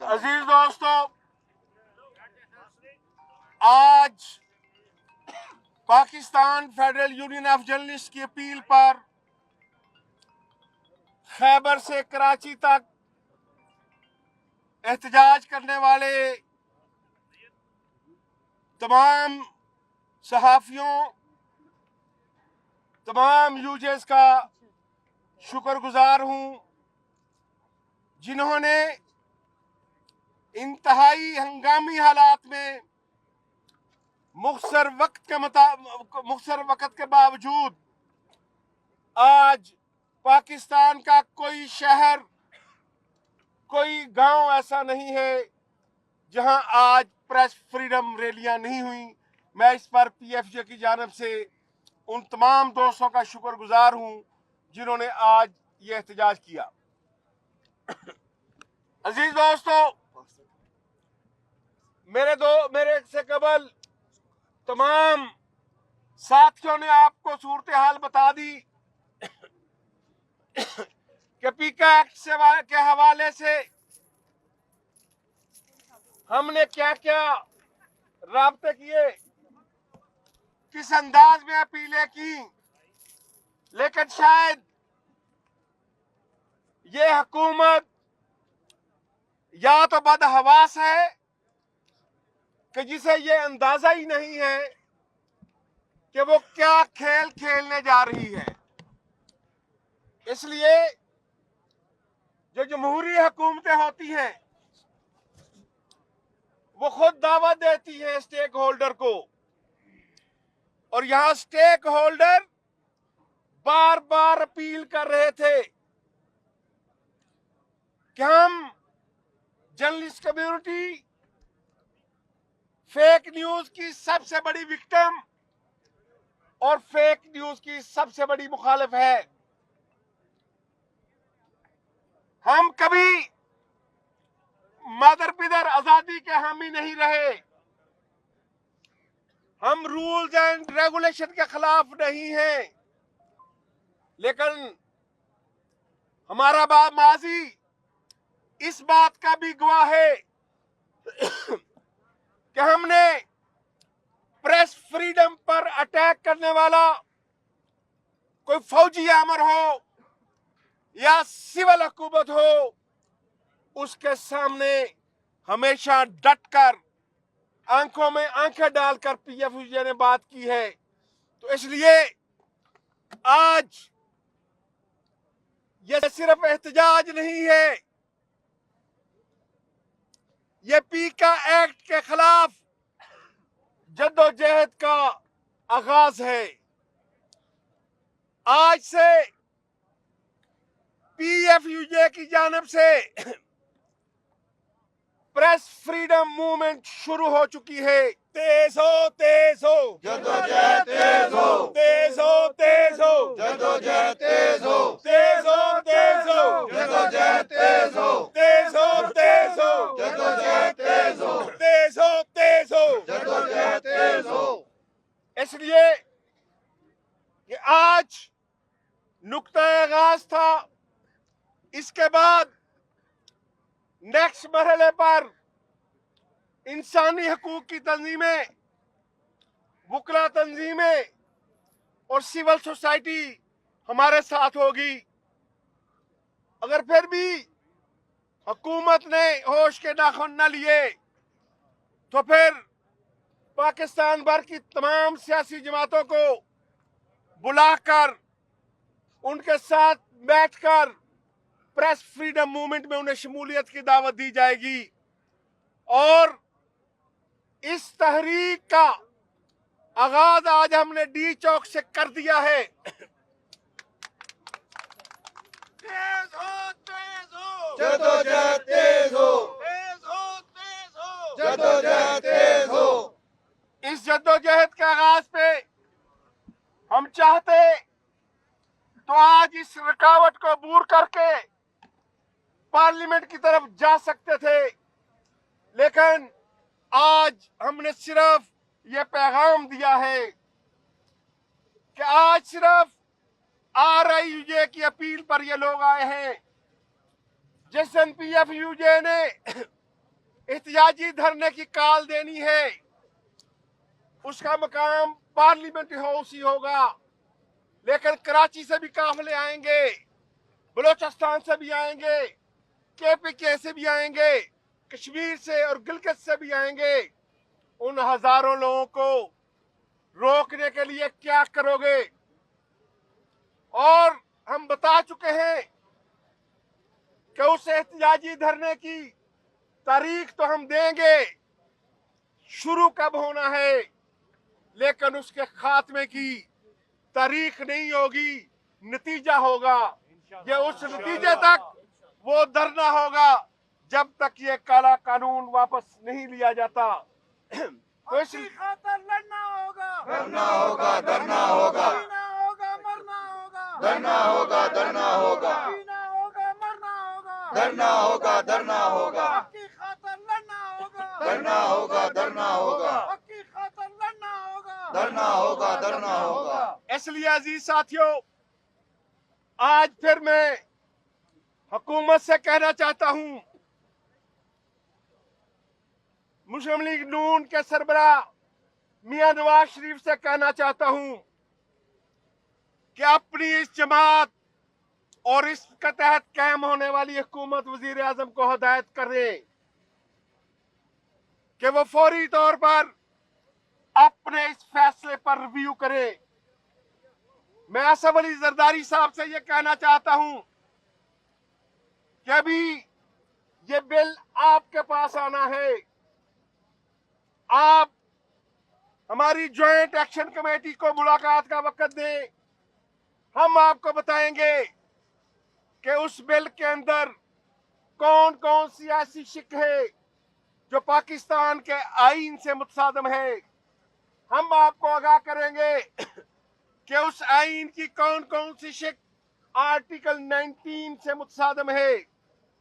अजीज दोस्तों, आज Pakistan federal union of journalist की अपील पर खैबर से कराची तक एहतजाज करने वाले तमाम सहाफियों, तमाम यूजर्स का शुक्रगुजार हूं, जिन्होंने इंतहाई हंगामी हालात में मुख्तसर वक्त के बावजूद आज पाकिस्तान का कोई शहर, कोई गांव ऐसा नहीं है जहां आज प्रेस फ्रीडम रैलियां नहीं हुई। मैं इस पर पीएफजे की जानिब से उन तमाम दोस्तों का शुक्रगुजार हूं जिन्होंने आज ये एहतजाज किया। अजीज दोस्तों, मेरे से कबल तमाम साथियों ने आपको सूरत हाल बता दी कि पीका एक्ट के हवाले से हमने क्या क्या राब्ते किए, किस अंदाज में अपीलें की, लेकिन शायद ये हुकूमत या तो बदहवास है कि जिसे ये अंदाजा ही नहीं है कि वो क्या खेल खेलने जा रही है। इसलिए जो जमहूरी हुकूमतें होती हैं वो खुद दावत देती हैं स्टेक होल्डर को, और यहां स्टेक होल्डर बार बार अपील कर रहे थे कि हम जर्नलिस्ट कम्युनिटी फेक न्यूज की सबसे बड़ी विक्टिम और फेक न्यूज की सबसे बड़ी मुखालिफ है। हम कभी मदर पिदर आजादी के हामी नहीं रहे, हम रूल्स एंड रेगुलेशन के खिलाफ नहीं हैं, लेकिन हमारा माजी इस बात का भी गवाह है कि हमने प्रेस फ्रीडम पर अटैक करने वाला कोई फौजी आमर हो या सिविल हुकूमत हो, उसके सामने हमेशा डटकर आंखों में आंखें डालकर पीएफजे ने बात की है। तो इसलिए आज ये सिर्फ एहतजाज नहीं है, ये पीका एक्ट के खिलाफ जद्दोजहद का आगाज है। आज से पीएफजे की जानिब से प्रेस फ्रीडम मूवमेंट शुरू हो चुकी है। तेज हो जद्दोजहद, तेज हो जद्दोजहद, तेज हो जद्दोजहद, तेज हो जद्दोजहद, तेज हो। इसलिए कि आज नुक्ता आगाज था, इसके बाद नेक्स्ट मरहले पर इंसानी हकूक की तंजीमें, वकला तंजीमें और सिविल सोसाइटी हमारे साथ होगी। अगर फिर भी हुकूमत ने होश के नाखून न लिए तो फिर पाकिस्तान भर की तमाम सियासी जमातों को बुलाकर उनके साथ बैठकर प्रेस फ्रीडम मूवमेंट में उन्हें शमूलियत की दावत दी जाएगी, और इस तहरीक का आगाज आज हमने डी चौक से कर दिया है। तेज हो जद्दोजहद, तेज हो जद्दोजहद, तेज हो। इस जद्दोजहद के आगाज पे हम चाहते तो आज इस रुकावट को दूर करके पार्लियामेंट की तरफ जा सकते थे, लेकिन आज हमने सिर्फ ये पैगाम दिया है कि आज सिर्फ RIUJ की अपील पर ये लोग आए हैं। जिस दिन PFUJ ने एहतिजाजी धरने की कॉल देनी है, उसका मकाम पार्लियामेंट हाउस ही होगा। लेकिन कराची से भी काफिले आएंगे, बलोचिस्तान से भी आएंगे, KPK से भी आएंगे, कश्मीर से और गिलगित से भी आएंगे। उन हजारों लोगों को रोकने के लिए क्या करोगे? और हम बता चुके हैं कि उस एहतिजाजी धरने की तारीख तो हम देंगे, शुरू कब होना है, लेकिन उसके खात्मे की तारीख नहीं होगी, नतीजा होगा। ये उस नतीजे तक वो धरना होगा जब तक ये काला कानून वापस नहीं लिया जाता। तो इस खातर लड़ना होगा, धरना होगा, धरना होगा, जीना होगा, मरना होगा, धरना होगा, धरना होगा, जीना होगा, मरना होगा, धरना होगा, धरना होगा, हक की खातर लड़ना होगा, धरना होगा, धरना होगा, हक की खातर लड़ना होगा, धरना होगा, धरना होगा। इसलिए अजीज साथियों, आज फिर मैं हुकूमत से कहना चाहता हूं, मुस्लिम लीग नून के सरबराह मियां नवाज शरीफ से कहना चाहता हूं कि अपनी इस जमात और इसके तहत कायम होने वाली हुकूमत वजीर आजम को हिदायत करें कि वो फौरी तौर पर अपने इस फैसले पर रिव्यू करे। मैं असफ अली जरदारी साहब से ये कहना चाहता हूं कि अभी ये बिल आपके पास आना है, आप हमारी ज्वाइंट एक्शन कमेटी को मुलाकात का वक्त दें, हम आपको बताएंगे कि उस बिल के अंदर कौन कौन सी ऐसी शिक है जो पाकिस्तान के आईन से मुतसादम है। हम आपको आगाह करेंगे कि उस आईन की कौन कौन सी शिक आर्टिकल 19 से मुतसादम है।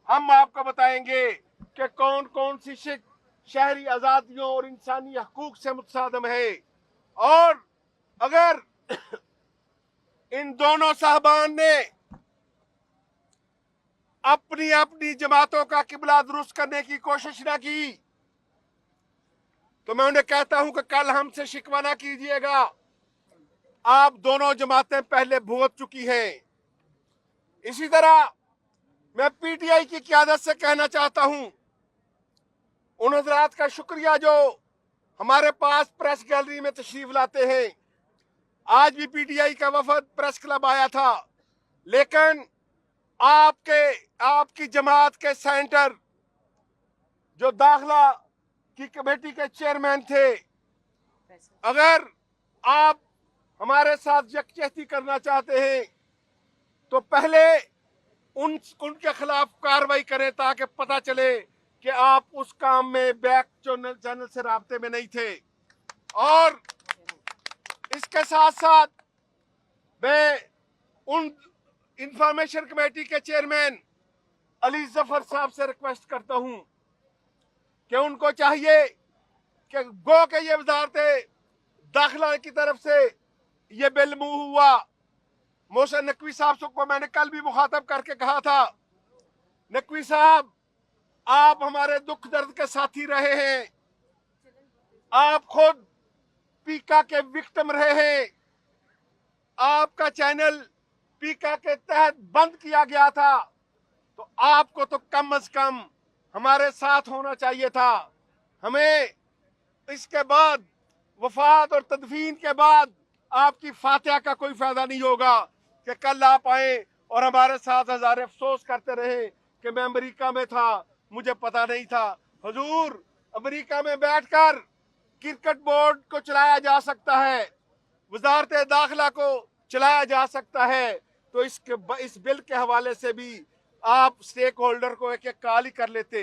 हम आपको बताएंगे कि कौन कौन सी शिक शहरी आजादियों और इंसानी हकूक से मुतसादम है। और अगर इन दोनों साहबान ने अपनी अपनी जमातों का किबला दुरुस्त करने की कोशिश ना की तो मैं उन्हें कहता हूं कि कल हमसे शिकवा ना कीजिएगा, आप दोनों जमातें पहले भुगत चुकी हैं। इसी तरह मैं PTI की क़यादत से कहना चाहता हूं, उन हजरात का शुक्रिया जो हमारे पास प्रेस गैलरी में तशरीफ लाते हैं। आज भी PTI का वफद प्रेस क्लब आया था, लेकिन आपकी जमात के सेंटर जो दाखिला की कमेटी के चेयरमैन थे, अगर आप हमारे साथ यकजहती करना चाहते हैं तो पहले उनके खिलाफ कार्रवाई करें ताकि पता चले कि आप उस काम में बैक चैनल से राब्ते में नहीं थे। और इसके साथ साथ मैं उन इंफॉर्मेशन कमेटी के चेयरमैन अली जफर साहब से रिक्वेस्ट करता हूं कि उनको चाहिए कि गो के ये वजारत दाखिला की तरफ से ये बिल मुंह हुआ। मोहसिन नकवी साहब को मैंने कल भी मुखातब करके कहा था, नकवी साहब आप हमारे दुख दर्द के साथी रहे हैं, आप खुद पीका के विक्टिम रहे हैं, आपका चैनल पीका के तहत बंद किया गया था, तो आपको तो कम से कम हमारे साथ होना चाहिए था। हमें इसके बाद वफात और तदफीन के बाद आपकी फातिहा का कोई फायदा नहीं होगा कि कल आप आए और हमारे साथ हजारे अफसोस करते रहे कि मैं अमेरिका में था, मुझे पता नहीं था। हुजूर, अमेरिका में बैठकर क्रिकेट बोर्ड को चलाया जा सकता है, वजारत दाखिला को चलाया जा सकता है, तो इस बिल के हवाले से भी आप स्टेक होल्डर को एक एक कॉल ही कर लेते।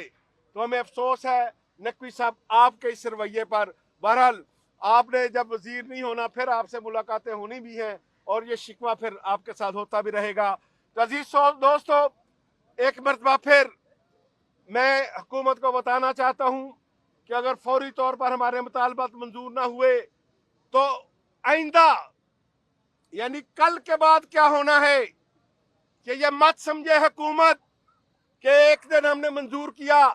तो हमें अफसोस है नकवी साहब आपके इस रवैये पर। बहरहाल आपने जब वजीर नहीं होना फिर आपसे मुलाकातें होनी भी हैं और ये शिकवा फिर आपके साथ होता भी रहेगा। तो अजीज दोस्तों, एक मरतबा फिर मैं हुकूमत को बताना चाहता हूँ कि अगर फौरी तौर पर हमारे मुतालबात मंजूर ना हुए तो आइंदा यानी कल के बाद क्या होना है कि ये मत समझे हुकूमत कि एक दिन हमने मंजूर किया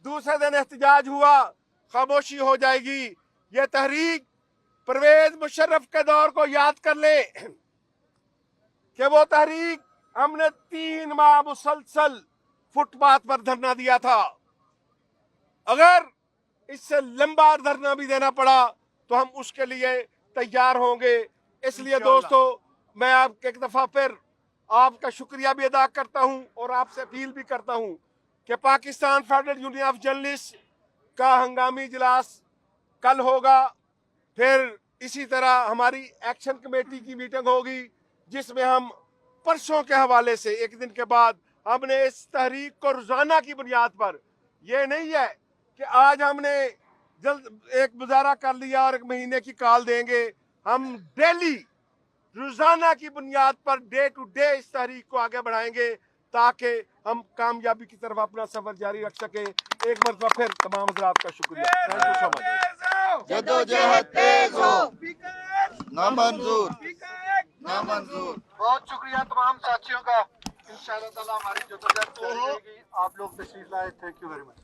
दूसरे दिन एहतजाज हुआ, खामोशी हो जाएगी। ये तहरीक परवेज मुशर्रफ के दौर को याद कर ले कि वो तहरीक हमने 3 माह मुसलसल फुटपाथ पर धरना दिया था। अगर इससे लंबा धरना भी देना पड़ा तो हम उसके लिए तैयार होंगे। इसलिए दोस्तों, मैं आपके एक दफा फिर आपका शुक्रिया भी अदा करता हूं और आपसे अपील भी करता हूं कि Pakistan federal union of journalist का हंगामी इजलास कल होगा। फिर इसी तरह हमारी एक्शन कमेटी की मीटिंग होगी, जिसमें हम परसों के हवाले से एक दिन के बाद हमने इस तहरीक को रोजाना की बुनियाद पर, यह नहीं है कि आज हमने जल्द एक मुजाहरा कर लिया और 1 महीने की कॉल देंगे। हम डेली रोजाना की बुनियाद पर डे टू डे इस तहरीक को आगे बढ़ाएंगे ताकि हम कामयाबी की तरफ अपना सफर जारी रख सके। एक मरतबा फिर तमाम हज़रात का शुक्रिया। Thank you so much. जद्दोजहद तेज हो, नामंजूर, स्पीकर नामंजूर। बहुत शुक्रिया तमाम साथियों का। इंशाअल्लाह ताला हमारी जद्दोजहद जारी रहेगी। आप लोग तशरीफ लाए। Thank you very much.